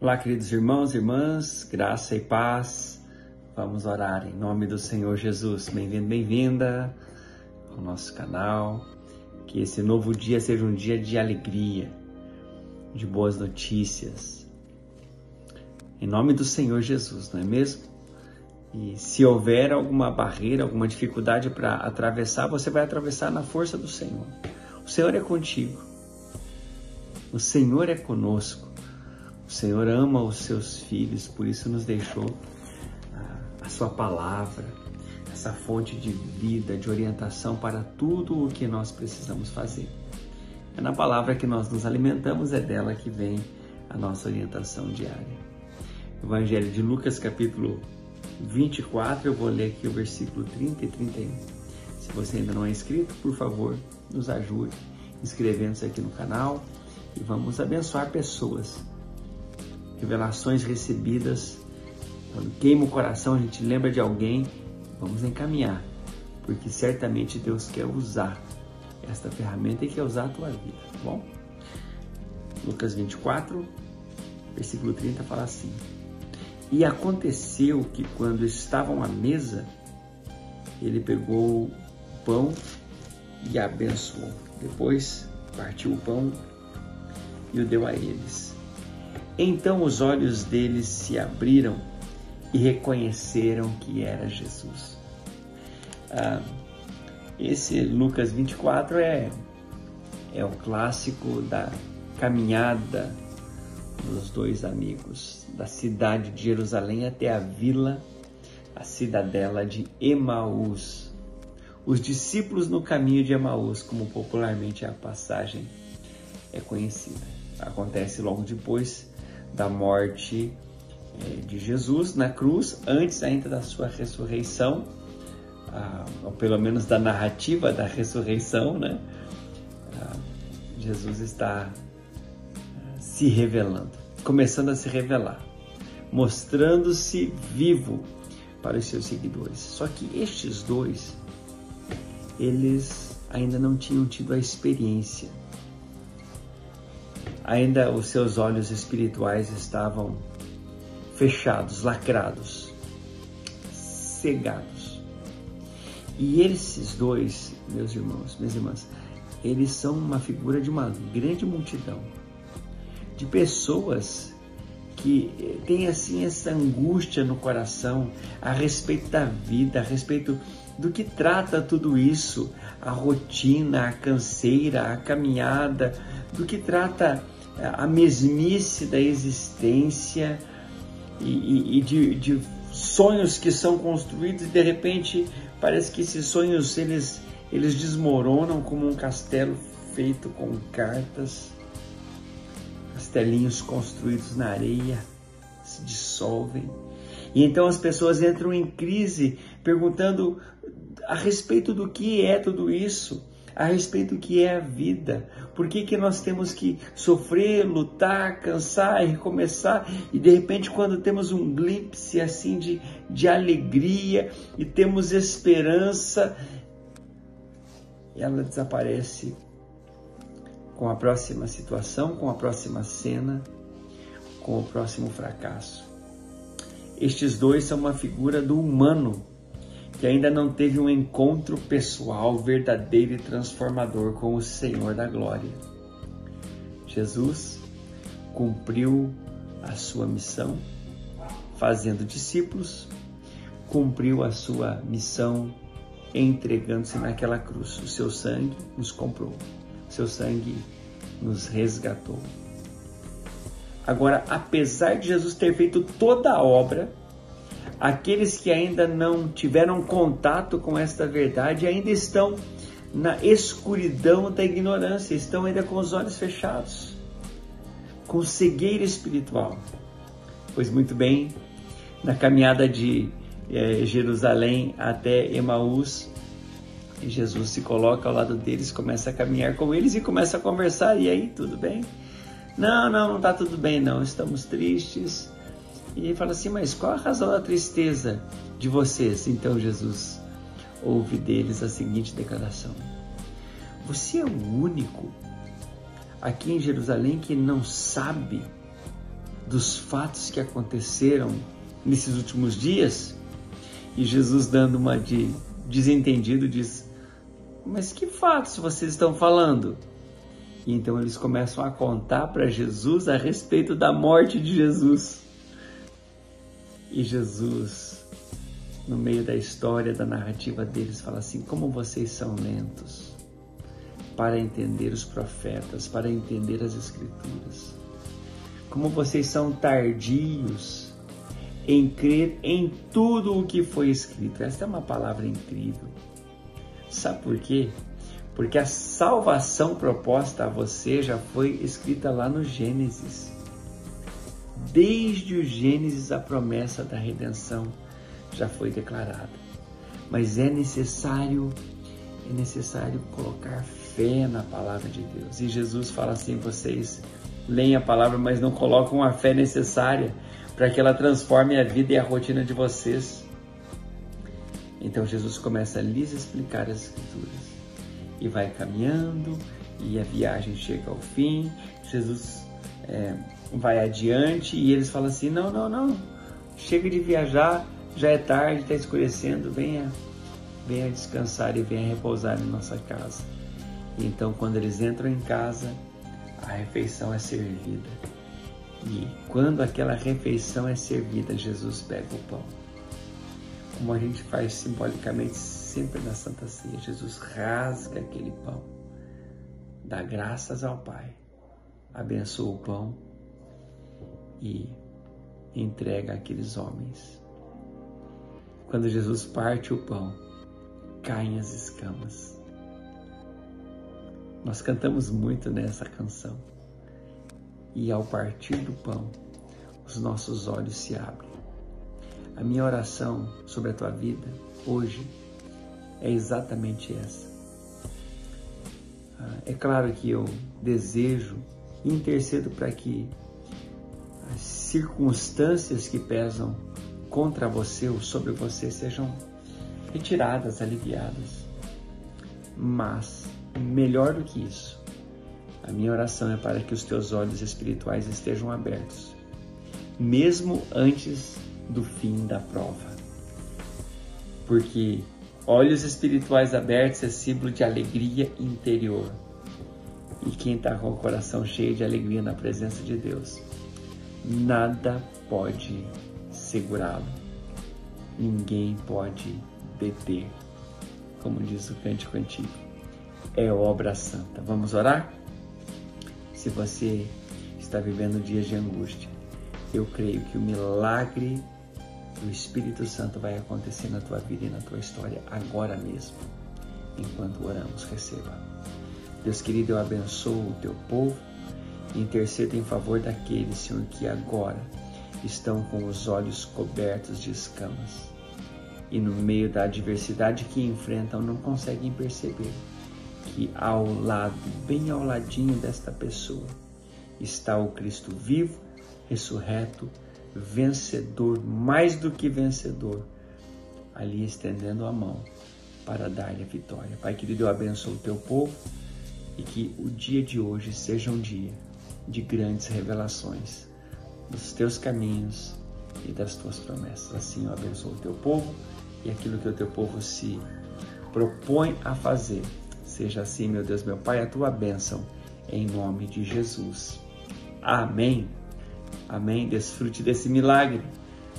Olá, queridos irmãos e irmãs, graça e paz. Vamos orar em nome do Senhor Jesus. Bem-vindo, bem-vinda ao nosso canal. Que esse novo dia seja um dia de alegria, de boas notícias. Em nome do Senhor Jesus, não é mesmo? E se houver alguma barreira, alguma dificuldade para atravessar, você vai atravessar na força do Senhor. O Senhor é contigo. O Senhor é conosco. O Senhor ama os seus filhos, por isso nos deixou a sua palavra, essa fonte de vida, de orientação para tudo o que nós precisamos fazer. É na palavra que nós nos alimentamos, é dela que vem a nossa orientação diária. Evangelho de Lucas, capítulo 24, eu vou ler aqui o versículo 30 e 31. Se você ainda não é inscrito, por favor, nos ajude inscrevendo-se aqui no canal e vamos abençoar pessoas. Revelações recebidas, quando queima o coração, a gente lembra de alguém, vamos encaminhar, porque certamente Deus quer usar esta ferramenta e quer usar a tua vida, tá bom? Lucas 24, versículo 30 fala assim: E aconteceu que quando estavam à mesa, ele pegou o pão e abençoou. Depois partiu o pão e o deu a eles. Então os olhos deles se abriram e reconheceram que era Jesus. Esse Lucas 24 é o clássico da caminhada dos dois amigos, da cidade de Jerusalém até a vila, a cidadela de Emaús. Os discípulos no caminho de Emaús, como popularmente a passagem é conhecida. Acontece logo depois da morte de Jesus na cruz, antes ainda da sua ressurreição, ou pelo menos da narrativa da ressurreição, né? Jesus está se revelando, começando a se revelar, mostrando-se vivo para os seus seguidores. Só que estes dois, eles ainda não tinham tido a experiência. Ainda os seus olhos espirituais estavam fechados, lacrados, cegados. E esses dois, meus irmãos, minhas irmãs, eles são uma figura de uma grande multidão, de pessoas que têm assim essa angústia no coração a respeito da vida, a respeito do que trata tudo isso, a rotina, a canseira, a caminhada, do que trata a mesmice da existência e de sonhos que são construídos e de repente parece que esses sonhos eles desmoronam como um castelo feito com cartas, castelinhos construídos na areia, se dissolvem. E então as pessoas entram em crise perguntando a respeito do que é tudo isso, a respeito do que é a vida. Por que nós temos que sofrer, lutar, cansar e recomeçar? E de repente quando temos um glimpse assim de alegria e temos esperança, ela desaparece com a próxima situação, com a próxima cena, com o próximo fracasso. Estes dois são uma figura do humano que ainda não teve um encontro pessoal verdadeiro e transformador com o Senhor da Glória. Jesus cumpriu a sua missão fazendo discípulos, cumpriu a sua missão entregando-se naquela cruz. O seu sangue nos comprou, o seu sangue nos resgatou. Agora, apesar de Jesus ter feito toda a obra, aqueles que ainda não tiveram contato com esta verdade ainda estão na escuridão da ignorância, estão ainda com os olhos fechados, com cegueira espiritual. Pois muito bem, na caminhada de Jerusalém até Emaús, Jesus se coloca ao lado deles, começa a caminhar com eles e começa a conversar. E aí, tudo bem? Não está tudo bem não, estamos tristes. E ele fala assim, mas qual a razão da tristeza de vocês? Então Jesus ouve deles a seguinte declaração: você é o único aqui em Jerusalém que não sabe dos fatos que aconteceram nesses últimos dias. E Jesus, dando uma de desentendido, diz: mas que fatos vocês estão falando? E então eles começam a contar para Jesus a respeito da morte de Jesus. E Jesus, no meio da história, da narrativa deles, fala assim: como vocês são lentos para entender os profetas, para entender as Escrituras. Como vocês são tardios em crer em tudo o que foi escrito. Essa é uma palavra incrível. Sabe por quê? Porque a salvação proposta a você já foi escrita lá no Gênesis. Desde o Gênesis, a promessa da redenção já foi declarada. Mas é necessário colocar fé na palavra de Deus. E Jesus fala assim: vocês leem a palavra, mas não colocam a fé necessária para que ela transforme a vida e a rotina de vocês. Então Jesus começa a lhes explicar as Escrituras. E vai caminhando, e a viagem chega ao fim. Jesus vai adiante, e eles falam assim: não, chega de viajar, já é tarde, está escurecendo, venha descansar e venha repousar em nossa casa. E então, quando eles entram em casa, a refeição é servida. E quando aquela refeição é servida, Jesus pega o pão, como a gente faz simbolicamente sempre na Santa Ceia. Jesus rasga aquele pão, dá graças ao Pai, abençoa o pão e entrega àqueles homens. Quando Jesus parte o pão, caem as escamas. Nós cantamos muito nessa canção. E ao partir do pão, os nossos olhos se abrem. A minha oração sobre a tua vida hoje é exatamente essa. É claro que eu desejo e intercedo para que as circunstâncias que pesam contra você ou sobre você sejam retiradas, aliviadas. Mas, melhor do que isso, a minha oração é para que os teus olhos espirituais estejam abertos, mesmo antes do fim da prova. Porque olhos espirituais abertos é símbolo de alegria interior. E quem está com o coração cheio de alegria na presença de Deus, nada pode segurá-lo. Ninguém pode deter. Como diz o cântico antigo, é obra santa. Vamos orar? Se você está vivendo dias de angústia, eu creio que o milagre do Espírito Santo vai acontecer na tua vida e na tua história agora mesmo, enquanto oramos. Receba. Deus querido, eu abençoo o teu povo e intercedo em favor daqueles, Senhor, que agora estão com os olhos cobertos de escamas e no meio da adversidade que enfrentam não conseguem perceber que ao lado, bem ao ladinho desta pessoa, está o Cristo vivo, ressurreto, vencedor, mais do que vencedor, ali estendendo a mão para dar-lhe a vitória. Pai querido, eu abençoo o teu povo e que o dia de hoje seja um dia de grandes revelações dos teus caminhos e das tuas promessas. Assim eu abençoo o teu povo e aquilo que o teu povo se propõe a fazer. Seja assim, meu Deus, meu Pai, a tua bênção, em nome de Jesus. Amém. Amém. Desfrute desse milagre,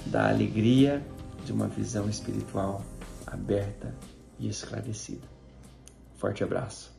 da alegria de uma visão espiritual aberta e esclarecida. Forte abraço.